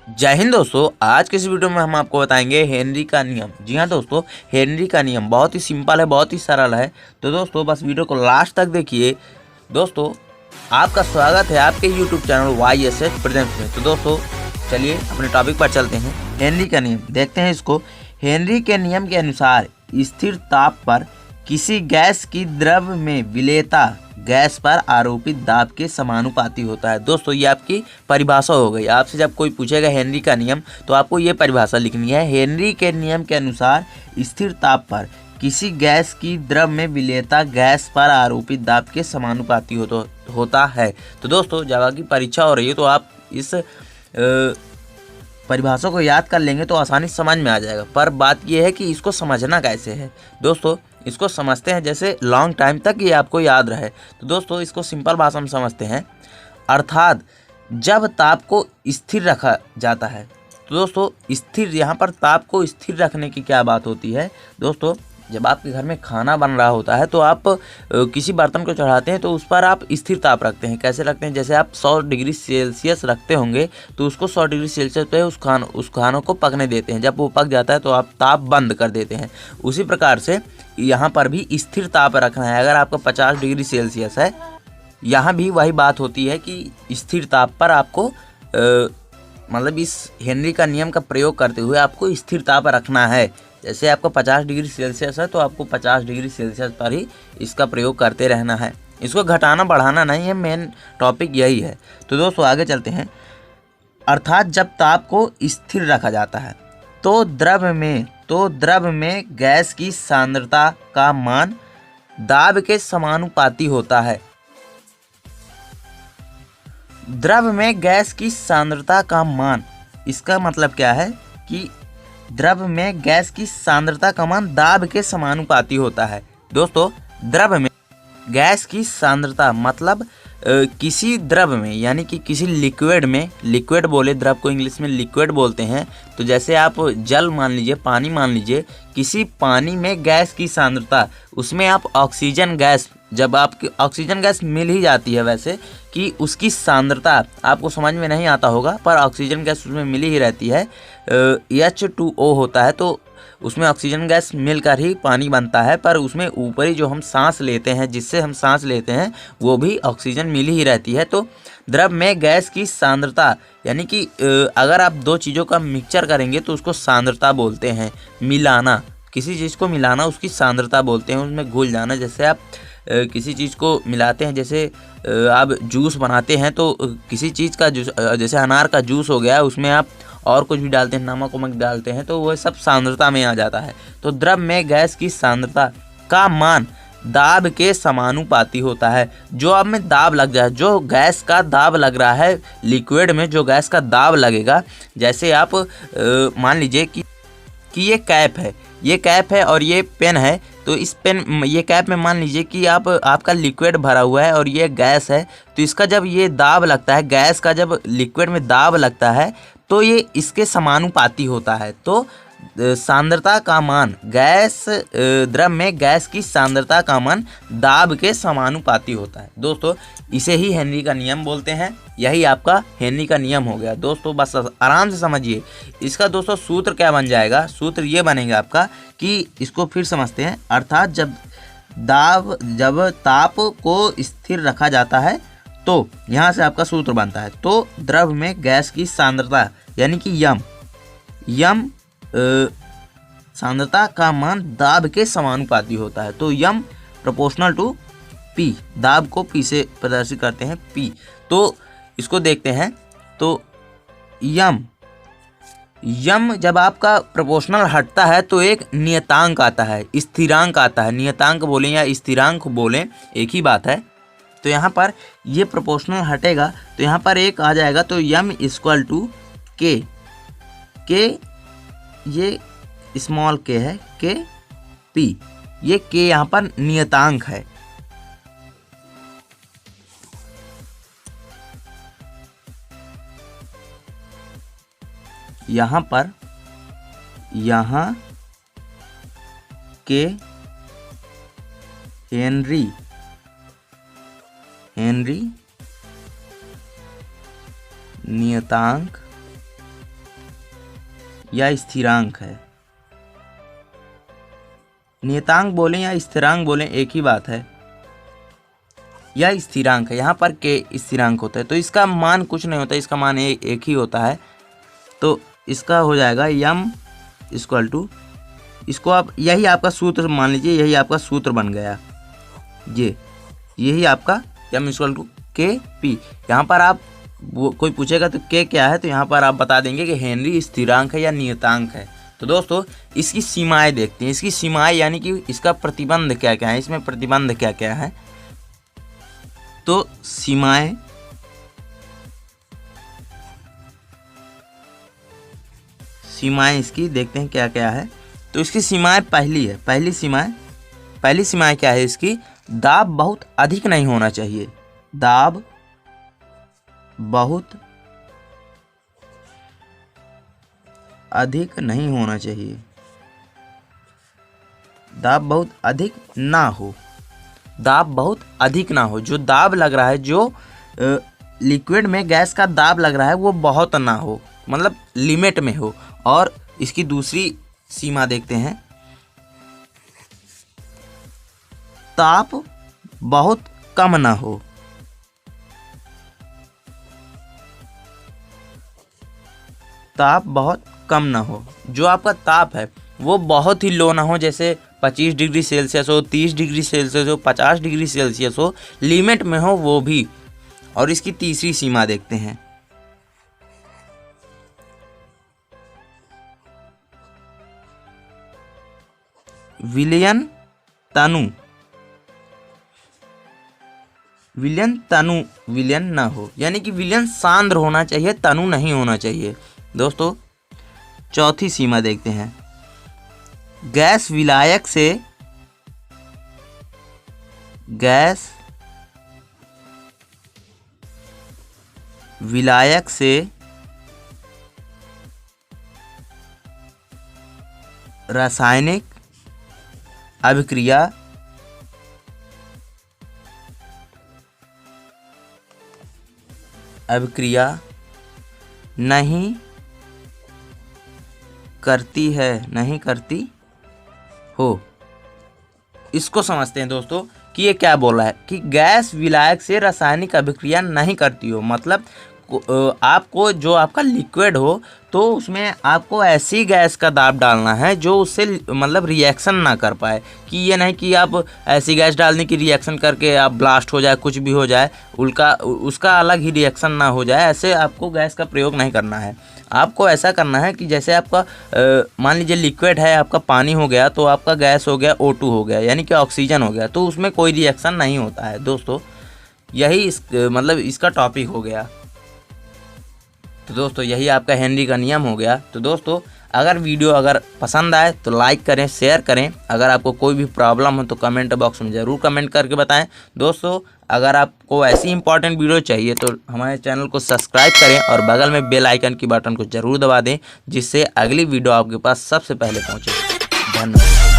जय हिंद दोस्तों। आज के इस वीडियो में हम आपको बताएंगे हेनरी का नियम। जी हाँ दोस्तों, हेनरी का नियम बहुत ही सिंपल है, बहुत ही सरल है। तो दोस्तों बस वीडियो को लास्ट तक देखिए। दोस्तों आपका स्वागत है आपके यूट्यूब चैनल YSH प्रेजेंट्स में। तो दोस्तों चलिए अपने टॉपिक पर चलते हैं। हेनरी का नियम देखते हैं इसको। हेनरी के नियम के अनुसार स्थिर ताप पर किसी गैस की द्रव में विलेयता गैस पर आरोपित दाब के समानुपाती होता है। दोस्तों ये आपकी परिभाषा हो गई। आपसे जब कोई पूछेगा हेनरी का नियम तो आपको ये परिभाषा लिखनी है। हेनरी के नियम के अनुसार स्थिर ताप पर किसी गैस की द्रव में विलेयता गैस पर आरोपित दाब के समानुपाती होता है। तो दोस्तों जब आपकी परीक्षा हो रही है तो आप इस परिभाषा को याद कर लेंगे तो आसानी समझ में आ जाएगा। पर बात यह है कि इसको समझना कैसे है। दोस्तों इसको समझते हैं जैसे लॉन्ग टाइम तक ये आपको याद रहे। तो दोस्तों इसको सिंपल भाषा में समझते हैं। अर्थात जब ताप को स्थिर रखा जाता है, तो दोस्तों स्थिर यहाँ पर ताप को स्थिर रखने की क्या बात होती है। दोस्तों जब आपके घर में खाना बन रहा होता है तो आप किसी बर्तन को चढ़ाते हैं तो उस पर आप स्थिर ताप रखते हैं। कैसे रखते हैं, जैसे आप 100 डिग्री सेल्सियस रखते होंगे तो उसको 100 डिग्री सेल्सियस पे उस खानों को पकने देते हैं। जब वो पक जाता है तो आप ताप बंद कर देते हैं। उसी प्रकार से यहाँ पर भी स्थिर ताप रखना है। अगर आपका 50 डिग्री सेल्सियस है, यहाँ भी वही बात होती है कि स्थिर ताप पर आपको मतलब इस हेनरी का नियम का प्रयोग करते हुए आपको स्थिर ताप रखना है। जैसे आपको 50 डिग्री सेल्सियस है तो आपको 50 डिग्री सेल्सियस पर ही इसका प्रयोग करते रहना है। इसको घटाना बढ़ाना नहीं है, मेन टॉपिक यही है। तो दोस्तों आगे चलते हैं। अर्थात जब ताप को स्थिर रखा जाता है तो द्रव में गैस की सांद्रता का मान दाब के समानुपाती होता है। द्रव में गैस की सांद्रता का मान, इसका मतलब क्या है कि द्रव में गैस की सांद्रता का मान दाब के समानुपाती होता है। दोस्तों द्रव में गैस की सांद्रता मतलब किसी द्रव में यानी कि किसी लिक्विड में, लिक्विड बोले द्रव को इंग्लिश में लिक्विड बोलते हैं। तो जैसे आप जल मान लीजिए, पानी मान लीजिए, किसी पानी में गैस की सांद्रता, उसमें आप ऑक्सीजन गैस, जब आपकी ऑक्सीजन गैस मिल ही जाती है वैसे कि उसकी सांद्रता आपको समझ में नहीं आता होगा, पर ऑक्सीजन गैस उसमें मिली ही रहती है। H2O होता है तो उसमें ऑक्सीजन गैस मिलकर ही पानी बनता है, पर उसमें ऊपरी जो हम सांस लेते हैं, जिससे हम सांस लेते हैं, वो भी ऑक्सीजन मिली ही रहती है। तो द्रव में गैस की सांद्रता यानी कि अगर आप दो चीज़ों का मिक्सचर करेंगे तो उसको सांद्रता बोलते हैं। मिलाना, किसी चीज़ को मिलाना उसकी सांद्रता बोलते हैं, उसमें घुल जाना। जैसे आप किसी चीज़ को मिलाते हैं, जैसे आप जूस बनाते हैं तो किसी चीज़ का जूस, जैसे अनार का जूस हो गया, उसमें आप और कुछ भी डालते हैं, नमक वमक डालते हैं, तो वह सब सांद्रता में आ जाता है। तो द्रव में गैस की सांद्रता का मान दाब के समानुपाती होता है। जो अब में दाब लग जाए, जो गैस का दाब लग रहा है लिक्विड में, जो गैस का दाब लगेगा, जैसे आप मान लीजिए कि ये कैप है, ये कैप है और ये पेन है। तो इस पेन, ये कैप में मान लीजिए कि आपका लिक्विड भरा हुआ है और ये गैस है। तो इसका जब ये दाब लगता है, गैस का जब लिक्विड में दाब लगता है तो ये इसके समानुपाती होता है। तो सांद्रता का मान द्रव में गैस की सांद्रता का मान दाब के समानुपाती होता है। दोस्तों इसे ही हेनरी का नियम बोलते हैं। यही आपका हेनरी का नियम हो गया। दोस्तों बस आराम से समझिए इसका। दोस्तों सूत्र क्या बन जाएगा, सूत्र ये बनेगा आपका कि इसको फिर समझते हैं। अर्थात जब ताप को स्थिर रखा जाता है तो यहाँ से आपका सूत्र बनता है। तो द्रव में गैस की सांद्रता यानी कि यम सांद्रता का मान दाब के समानुपाती होता है। तो यम प्रोपोर्शनल टू पी, दाब को पी से प्रदर्शित करते हैं, पी। तो इसको देखते हैं। तो यम जब आपका प्रोपोर्शनल हटता है तो एक नियतांक आता है, स्थिरांक आता है। नियतांक बोलें या स्थिरांक बोलें एक ही बात है। तो यहाँ पर ये प्रोपोर्शनल हटेगा तो यहाँ पर एक आ जाएगा। तो यम इक्वल टू के ये स्मॉल के है, के पी, ये के यहाँ पर नियतांक है। यहाँ पर के हेनरी नियतांक या स्थिरांक है। नियतांक बोलें या स्थिरांक बोलें एक ही बात है। यह स्थिरांक है, यहाँ पर के स्थिरांक होता है तो इसका मान कुछ नहीं होता, इसका मान एक ही होता है। तो इसका हो जाएगा यम इक्वल टू, इसको आप यही आपका सूत्र मान लीजिए, यही आपका सूत्र बन गया, यही आपका यम इक्वल टू के पी। यहाँ पर आप कोई पूछेगा तो के क्या है, तो यहाँ पर आप बता देंगे कि हेनरी स्थिरांक है या नियतांक है। तो दोस्तों इसकी सीमाएं देखते हैं, इसकी सीमाएं यानी कि इसका प्रतिबंध क्या क्या है, इसमें प्रतिबंध क्या क्या है। तो सीमाएं इसकी देखते हैं क्या क्या है। तो इसकी सीमाएं पहली सीमाएं क्या है इसकी, दाब बहुत अधिक नहीं होना चाहिए, दाब बहुत अधिक नहीं होना चाहिए, दाब बहुत अधिक ना हो, दाब बहुत अधिक ना हो। जो दाब लग रहा है, जो लिक्विड में गैस का दाब लग रहा है वो बहुत ना हो, मतलब लिमिट में हो। और इसकी दूसरी सीमा देखते हैं, ताप बहुत कम ना हो, ताप बहुत कम ना हो। जो आपका ताप है वो बहुत ही लो ना हो, जैसे 25 डिग्री सेल्सियस हो, 30 डिग्री सेल्सियस हो, 50 डिग्री सेल्सियस हो, लिमिट में हो वो भी। और इसकी तीसरी सीमा देखते हैं, विलयन विलयन ना हो, यानी कि विलयन सांद्र होना चाहिए, तनु नहीं होना चाहिए। दोस्तों चौथी सीमा देखते हैं, गैस विलायक से रासायनिक अभिक्रिया नहीं करती हो। इसको समझते हैं दोस्तों कि ये क्या बोल रहा है कि गैस विलायक से रासायनिक अभिक्रिया नहीं करती हो, मतलब आपको जो आपका लिक्विड हो तो उसमें आपको ऐसी गैस का दाब डालना है जो उससे मतलब रिएक्शन ना कर पाए, कि ये नहीं कि आप ऐसी गैस डालने की रिएक्शन करके आप ब्लास्ट हो जाए, कुछ भी हो जाए, उसका अलग ही रिएक्शन ना हो जाए, ऐसे आपको गैस का प्रयोग नहीं करना है। आपको ऐसा करना है कि जैसे आपका मान लीजिए लिक्विड है, आपका पानी हो गया तो आपका गैस हो गया O2 हो गया, यानी कि ऑक्सीजन हो गया, तो उसमें कोई रिएक्शन नहीं होता है। दोस्तों यही मतलब इसका टॉपिक हो गया। तो दोस्तों यही आपका हेनरी का नियम हो गया। तो दोस्तों अगर वीडियो पसंद आए तो लाइक करें, शेयर करें। अगर आपको कोई भी प्रॉब्लम हो तो कमेंट बॉक्स में ज़रूर कमेंट करके बताएं। दोस्तों अगर आपको ऐसी इंपॉर्टेंट वीडियो चाहिए तो हमारे चैनल को सब्सक्राइब करें और बगल में बेल आइकन की बटन को ज़रूर दबा दें, जिससे अगली वीडियो आपके पास सबसे पहले पहुँचे। धन्यवाद।